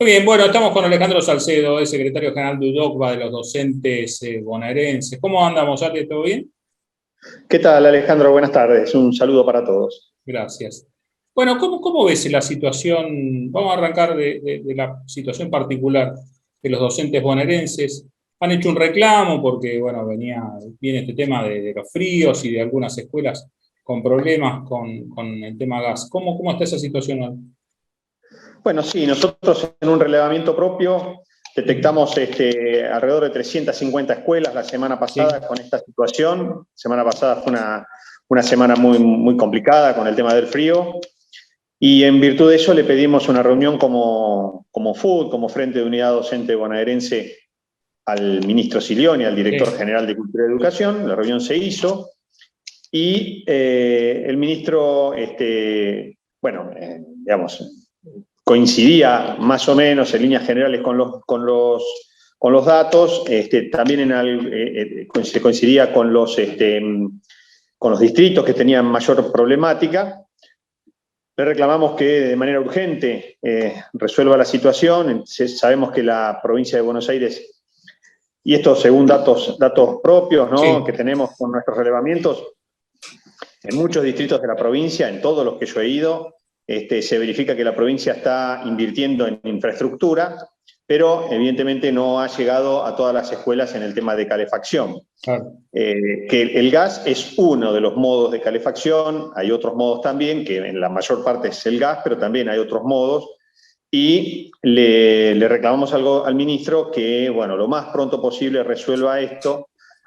Muy bien, bueno, estamos con Alejandro Salcedo, el secretario general de UDOCVA de los docentes bonaerenses. ¿Cómo andamos, Ale? ¿Todo bien? ¿Qué tal, Alejandro? Buenas tardes. Un saludo para todos. Gracias. Bueno, ¿cómo ves la situación? Vamos a arrancar de la situación particular de los docentes bonaerenses. Han hecho un reclamo porque, bueno, viene este tema de los fríos y de algunas escuelas con problemas con el tema gas. ¿Cómo está esa situación hoy? Bueno, sí, nosotros en un relevamiento propio detectamos alrededor de 350 escuelas la semana pasada Sí, con esta situación. La semana pasada fue una semana muy complicada con el tema del frío. Y en virtud de eso le pedimos una reunión como FUD, como Frente de Unidad Docente Bonaerense, al ministro Silioni, al director sí, general de Cultura y Educación. La reunión se hizo y el ministro, digamos, coincidía más o menos en líneas generales con los datos, también se coincidía con los distritos que tenían mayor problemática. Le reclamamos que de manera urgente resuelva la situación. Sabemos que la provincia de Buenos Aires, y esto según datos propios, ¿no?, que sí. tenemos con nuestros relevamientos, en muchos distritos de la provincia, en todos los que yo he ido, se verifica que la provincia está invirtiendo en infraestructura, pero evidentemente no ha llegado a todas las escuelas en el tema de calefacción. Claro. Que el gas es uno de los modos de calefacción, hay otros modos también, que en la mayor parte es el gas, pero también hay otros modos, y le reclamamos algo al ministro que, bueno, lo más pronto posible resuelva esto.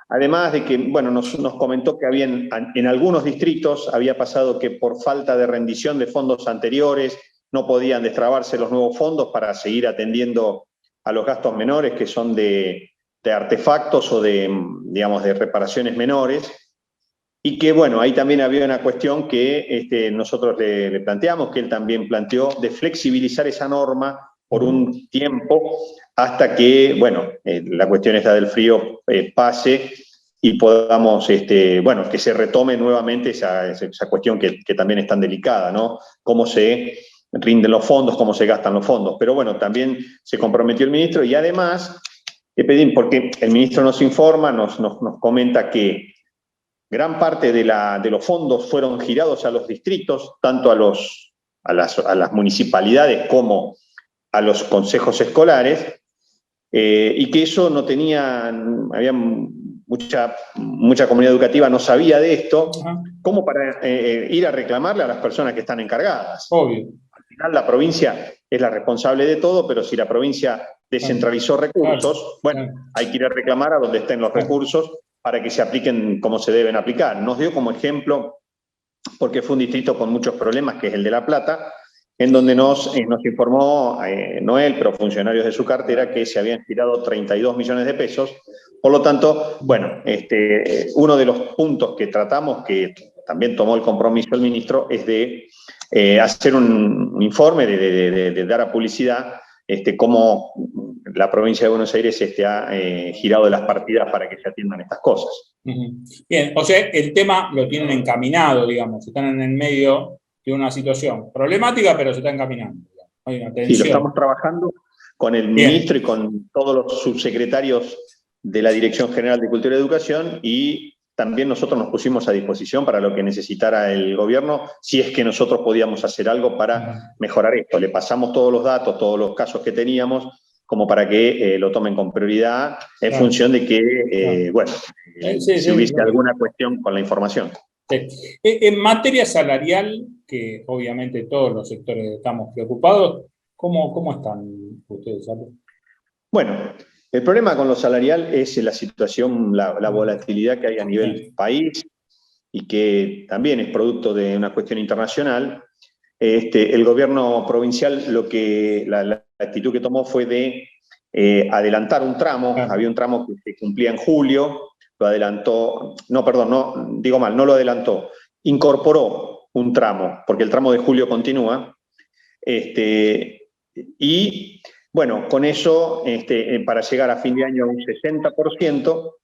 Además de que, bueno, nos comentó que en algunos distritos había pasado que por falta de rendición de fondos anteriores no podían destrabarse los nuevos fondos para seguir atendiendo a los gastos menores, que son de artefactos o digamos, de reparaciones menores. Y que, bueno, ahí también había una cuestión que nosotros le planteamos, que él también planteó, de flexibilizar esa norma por un tiempo hasta que, bueno, la cuestión esta del frío pase y podamos, bueno, que se retome nuevamente esa cuestión que también es tan delicada, ¿no? Cómo se rinden los fondos, cómo se gastan los fondos. Pero bueno, también se comprometió el ministro y además le pedí, porque el ministro nos informa, nos comenta que gran parte de los fondos fueron girados a los distritos, tanto a las municipalidades como a los consejos escolares, y que eso no había mucha comunidad educativa no sabía de esto, Ajá. como para ir a reclamarle a las personas que están encargadas. Obvio. Al final la provincia es la responsable de todo, pero si la provincia Claro, descentralizó claro, recursos, bueno, claro, hay que ir a reclamar a donde estén los claro. recursos para que se apliquen como se deben aplicar. Nos dio como ejemplo, porque fue un distrito con muchos problemas, que es el de La Plata, en donde nos informó, no él, pero funcionarios de su cartera, que se habían girado 32 millones de pesos. Por lo tanto, bueno, uno de los puntos que tratamos, que también tomó el compromiso el ministro, es de hacer un informe, de dar a publicidad cómo la provincia de Buenos Aires ha girado de las partidas para que se atiendan estas cosas. Ujú. Bien, o sea, el tema lo tienen encaminado, digamos, están en el medio de una situación problemática, pero se está encaminando, digamos. Hay una Sí, lo estamos tensión. trabajando con el ministro y Bien, con todos los subsecretarios de la Dirección General de Cultura y Educación, y también nosotros nos pusimos a disposición para lo que necesitara el gobierno, si es que nosotros podíamos hacer algo para mejorar esto. Le pasamos todos los datos, todos los casos que teníamos, como para que lo tomen con prioridad en claro, función de que, claro. bueno, Sí, si sí, hubiese lógico. alguna cuestión con la información. Sí. En materia salarial, que obviamente todos los sectores estamos preocupados, ¿cómo están ustedes, Ale? Bueno, el problema con lo salarial es la situación, la volatilidad que hay a nivel Sí, país y que también es producto de una cuestión internacional. El gobierno provincial la actitud que tomó fue de adelantar un tramo. claro, Había un tramo que se cumplía en julio, lo adelantó, no, perdón, no, digo mal, no lo adelantó, incorporó un tramo, porque el tramo de julio continúa, y bueno, con eso, para llegar a fin de año a un 60%,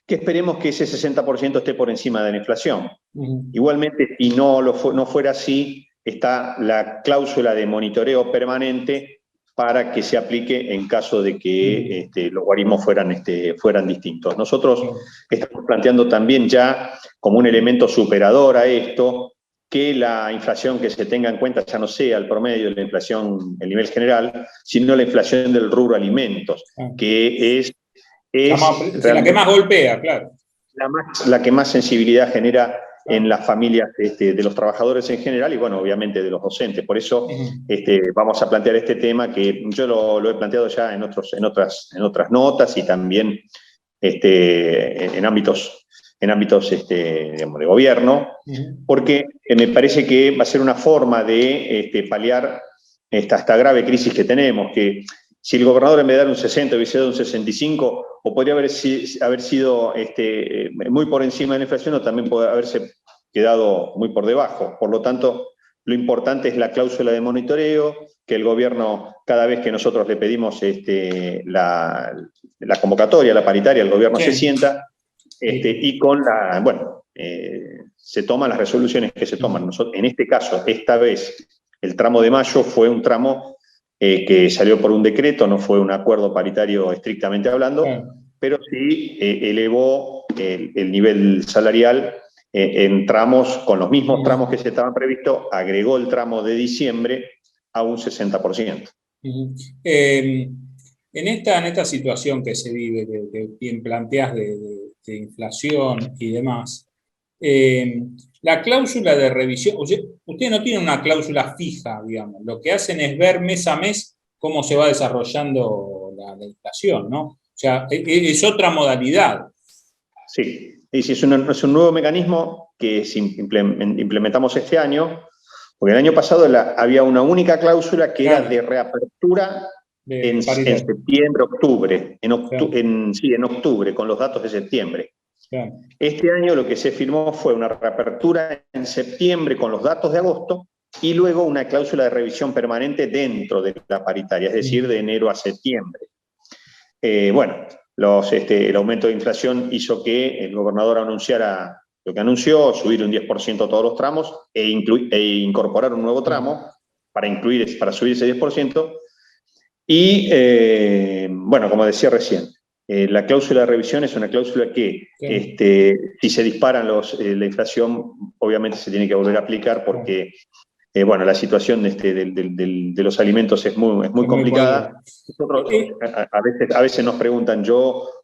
que esperemos que ese 60% esté por encima de la inflación. ujú, Igualmente, si no fuera así, está la cláusula de monitoreo permanente, para que se aplique en caso de que los guarismos fueran distintos. Nosotros estamos planteando también ya como un elemento superador a esto, que la inflación que se tenga en cuenta ya no sea el promedio de la inflación, el nivel general, sino la inflación del rubro alimentos, que es la que más golpea, claro. La que más sensibilidad genera en las familias de los trabajadores en general y, bueno, obviamente de los docentes. Por eso vamos a plantear este tema que yo lo he planteado ya en otras notas y también en ámbitos digamos, de gobierno, porque me parece que va a ser una forma de paliar esta grave crisis que tenemos, que si el gobernador en vez de dar un 60 hubiese dado un 65, o podría haber sido muy por encima de la inflación, o también puede haberse quedado muy por debajo. Por lo tanto, lo importante es la cláusula de monitoreo, que el gobierno, cada vez que nosotros le pedimos la convocatoria, la paritaria, el gobierno se sienta, y con se toman las resoluciones que se toman. En este caso, esta vez, el tramo de mayo fue un tramo que salió por un decreto, no fue un acuerdo paritario estrictamente hablando, pero sí elevó el nivel salarial en tramos, con los mismos tramos que se estaban previstos, agregó el tramo de diciembre a un 60%. En esta situación que se vive, que bien planteás de inflación y demás, la cláusula de revisión, usted no tiene una cláusula fija, digamos, lo que hacen es ver mes a mes cómo se va desarrollando la inflación, ¿no? O sea, es otra modalidad. Sí, es un nuevo mecanismo que implementamos este año, porque el año pasado había una única cláusula que era de reapertura en septiembre, octubre, en octubre, con los datos de septiembre. Claro. Este año lo que se firmó fue una reapertura en septiembre con los datos de agosto y luego una cláusula de revisión permanente dentro de la paritaria, es decir, de enero a septiembre. El aumento de inflación hizo que el gobernador anunciara lo que anunció, subir un 10% todos los tramos e incorporar un nuevo tramo para subir ese 10%. Y, como decía recién, la cláusula de revisión es una cláusula que, si se disparan la inflación, obviamente se tiene que volver a aplicar porque, la situación de los alimentos es muy complicada. Nosotros, a veces nos preguntan,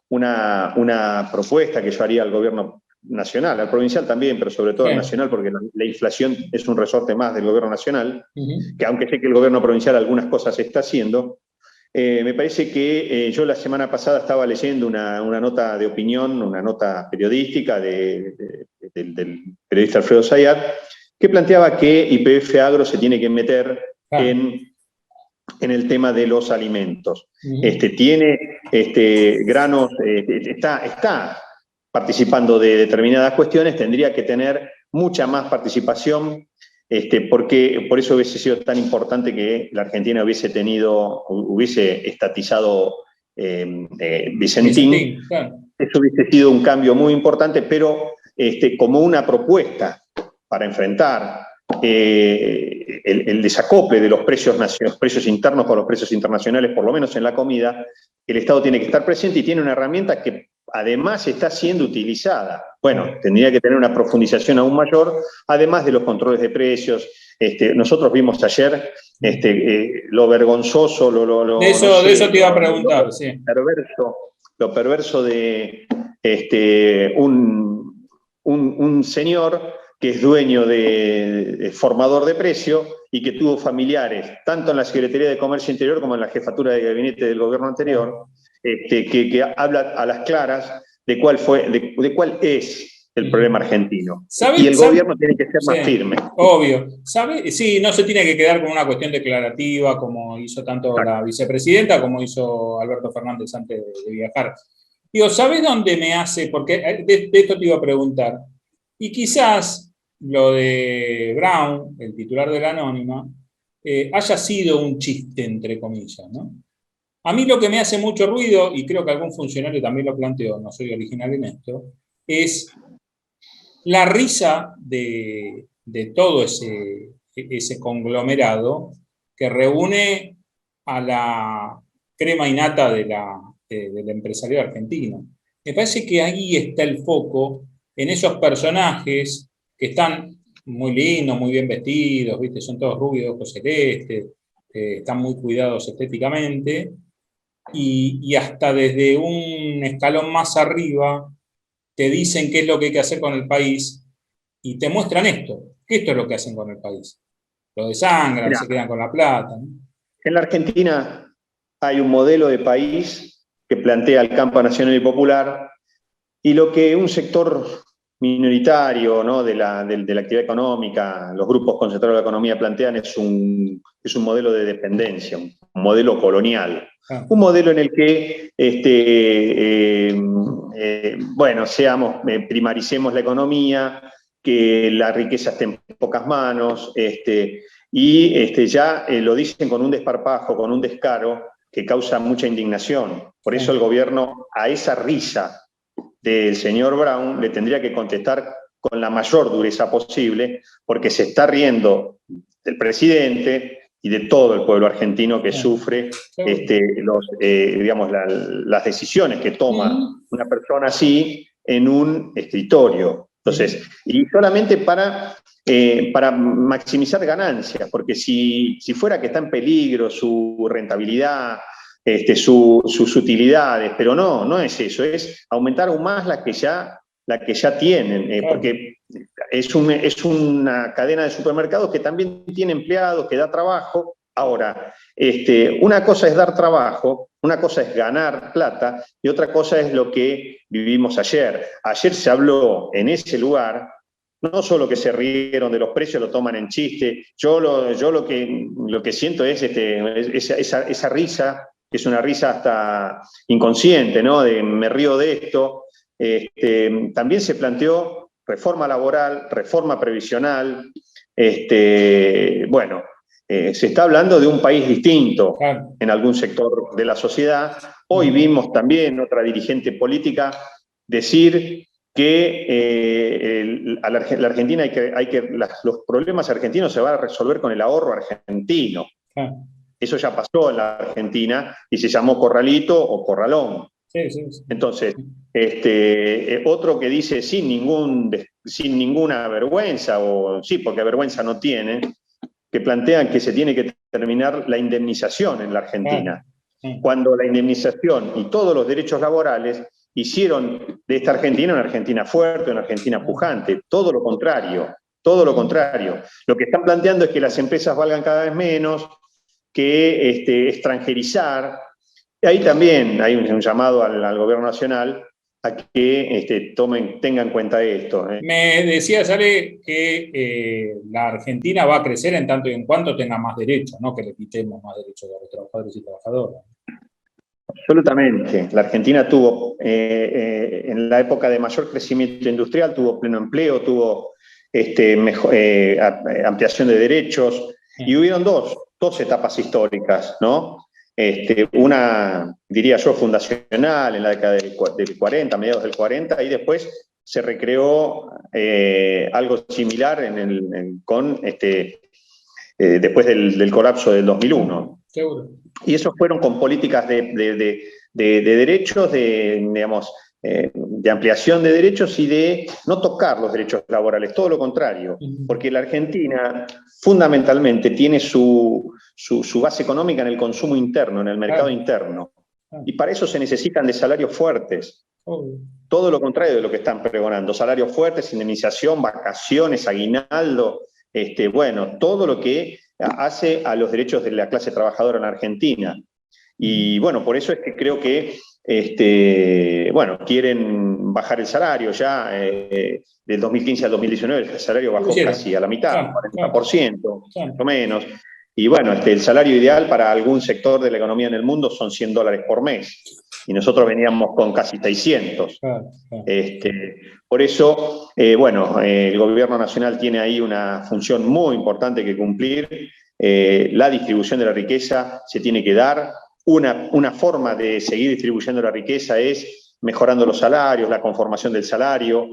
una propuesta que yo haría al gobierno nacional, al provincial también, pero sobre todo al nacional, porque la inflación es un resorte más del gobierno nacional, que aunque sé que el gobierno provincial algunas cosas está haciendo, me parece que yo la semana pasada estaba leyendo una nota de opinión, una nota periodística del periodista Alfredo Zayat, que planteaba que YPF Agro se tiene que meter en el tema de los alimentos. Tiene granos, está participando de determinadas cuestiones, tendría que tener mucha más participación, porque por eso hubiese sido tan importante que la Argentina hubiese estatizado Vicentín. Claro. Eso hubiese sido un cambio muy importante, pero como una propuesta para enfrentar el desacople de los precios internos con los precios internacionales, por lo menos en la comida, el Estado tiene que estar presente y tiene una herramienta que además está siendo utilizada. Tendría que tener una profundización aún mayor, además de los controles de precios. Nosotros vimos ayer lo vergonzoso, de eso te iba a preguntar, sí. Lo perverso de un señor que es dueño de formador de precio y que tuvo familiares, tanto en la Secretaría de Comercio Interior como en la jefatura de gabinete del gobierno anterior, que habla a las claras de cuál es el problema argentino. Y el gobierno tiene que ser más firme. Obvio. Sí, no se tiene que quedar con una cuestión declarativa como hizo tanto la vicepresidenta como hizo Alberto Fernández antes de viajar. Digo, ¿sabés dónde me hace? Porque de esto te iba a preguntar. Y quizás lo de Brown, el titular de la Anónima, haya sido un chiste, entre comillas, ¿no? A mí lo que me hace mucho ruido, y creo que algún funcionario también lo planteó, no soy original en esto, es la risa de todo ese conglomerado que reúne a la crema innata del empresariado argentino. Me parece que ahí está el foco, en esos personajes que están muy lindos, muy bien vestidos, ¿viste? Son todos rubios, ojos celestes, están muy cuidados estéticamente, y hasta desde un escalón más arriba te dicen qué es lo que hay que hacer con el país y te muestran esto, que esto es lo que hacen con el país. Lo desangran, Mirá, se quedan con la plata, ¿no? en la Argentina hay un modelo de país que plantea el campo nacional y popular, y lo que un sector minoritario, ¿no?, de la actividad económica, los grupos concentrados de la economía plantean es un modelo de dependencia, un modelo colonial. Ah, Un modelo en el que bueno, primaricemos la economía, que la riqueza esté en pocas manos, y ya lo dicen con un desparpajo, con un descaro que causa mucha indignación. Por eso el gobierno, a esa risa del señor Brown, le tendría que contestar con la mayor dureza posible, porque se está riendo del presidente y de todo el pueblo argentino que sufre las decisiones que toma una persona así en un escritorio. Entonces, y solamente para maximizar ganancias, porque si fuera que está en peligro su rentabilidad, sus utilidades, pero no es eso, es aumentar aún más la que ya tienen, porque es una cadena de supermercados que también tiene empleados, que da trabajo. Ahora, una cosa es dar trabajo, una cosa es ganar plata, y otra cosa es lo que vivimos ayer. Ayer se habló en ese lugar, no solo que se rieron de los precios, lo toman en chiste. Yo lo que siento es esa risa, que es una risa hasta inconsciente, ¿no? De me río de esto. También se planteó reforma laboral, reforma previsional. Bueno, se está hablando de un país distinto en algún sector de la sociedad. Hoy vimos también otra dirigente política decir que la Argentina los problemas argentinos se van a resolver con el ahorro argentino. Eso ya pasó en la Argentina y se llamó corralito o corralón. Sí, sí. Entonces, otro que dice sin ninguna vergüenza, o sí, porque vergüenza no tiene, que plantean que se tiene que terminar la indemnización en la Argentina. Cuando la indemnización y todos los derechos laborales hicieron de esta Argentina una Argentina fuerte, una Argentina pujante. Todo lo contrario, todo lo contrario. Lo que están planteando es que las empresas valgan cada vez menos, que extranjerizar. Y ahí también hay un llamado al gobierno nacional a que tengan en cuenta esto. Me decía, Ale, que la Argentina va a crecer en tanto y en cuanto tenga más derechos, no que le quitemos más derechos a los trabajadores y trabajadoras. Absolutamente. La Argentina tuvo, en la época de mayor crecimiento industrial, tuvo pleno empleo, tuvo ampliación de derechos, y hubieron dos etapas históricas, ¿no? Una, diría yo, fundacional en la década del 40, mediados del 40, y después se recreó algo similar después del colapso del 2001. Seguro. Y esos fueron con políticas de derechos, de ampliación de derechos y de no tocar los derechos laborales, todo lo contrario, porque la Argentina fundamentalmente tiene su base económica en el consumo interno, en el mercado interno, y para eso se necesitan de salarios fuertes. Todo lo contrario de lo que están pregonando, salarios fuertes, indemnización, vacaciones, aguinaldo, bueno, todo lo que hace a los derechos de la clase trabajadora en la Argentina. Y bueno, por eso es que creo que bueno, quieren bajar el salario ya. Del 2015 al 2019 el salario bajó casi a la mitad, 40%, más o menos. Y bueno, el salario ideal para algún sector de la economía en el mundo son $100 por mes. Y nosotros veníamos con casi 600. Por eso, bueno, el gobierno nacional tiene ahí una función muy importante que cumplir. La distribución de la riqueza se tiene que dar. Una forma de seguir distribuyendo la riqueza es mejorando los salarios, la conformación del salario,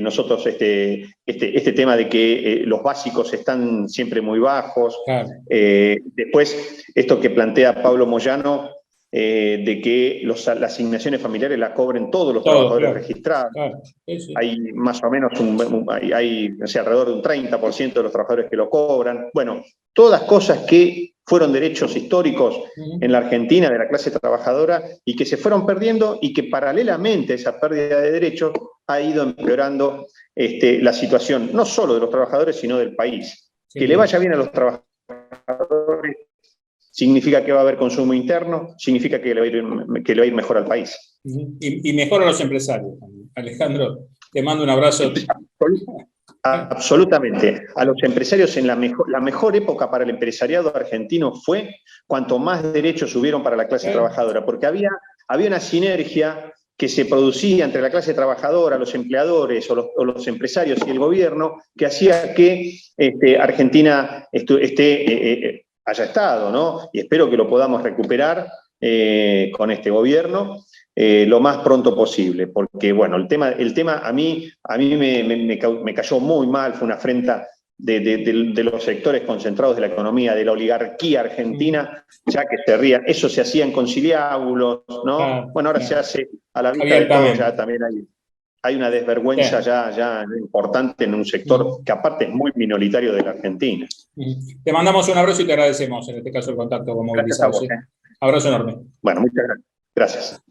nosotros este tema de que los básicos están siempre muy bajos. Claro. Después, esto que plantea Pablo Moyano, de que las asignaciones familiares las cobren todos los trabajadores registrados. Claro. Sí. Hay más o menos alrededor de un 30% de los trabajadores que lo cobran. Bueno, todas cosas que fueron derechos históricos en la Argentina de la clase trabajadora y que se fueron perdiendo, y que paralelamente a esa pérdida de derechos ha ido empeorando la situación, no solo de los trabajadores, sino del país. Sí. Que le vaya bien a los trabajadores significa que va a haber consumo interno, significa que le va a ir mejor al país. Y mejor a los empresarios. Alejandro, te mando un abrazo. Absolutamente. A los empresarios, la mejor época para el empresariado argentino fue cuanto más derechos hubieron para la clase trabajadora, porque había una sinergia que se producía entre la clase trabajadora, los empleadores o los empresarios y el gobierno, que hacía que Argentina haya estado, ¿no? Y espero que lo podamos recuperar con este gobierno lo más pronto posible, porque bueno, el tema a mí me cayó muy mal, fue una afrenta de los sectores concentrados de la economía, de la oligarquía argentina, ya que se rían. Eso se hacía en conciliábulos, ¿no? Bueno, ahora se hace a la vista de todos, ya también hay una desvergüenza ya importante en un sector que aparte es muy minoritario de la Argentina. Te mandamos un abrazo y te agradecemos, en este caso, el contacto con Movilizados. Abrazo enorme. Bueno, muchas gracias. Gracias.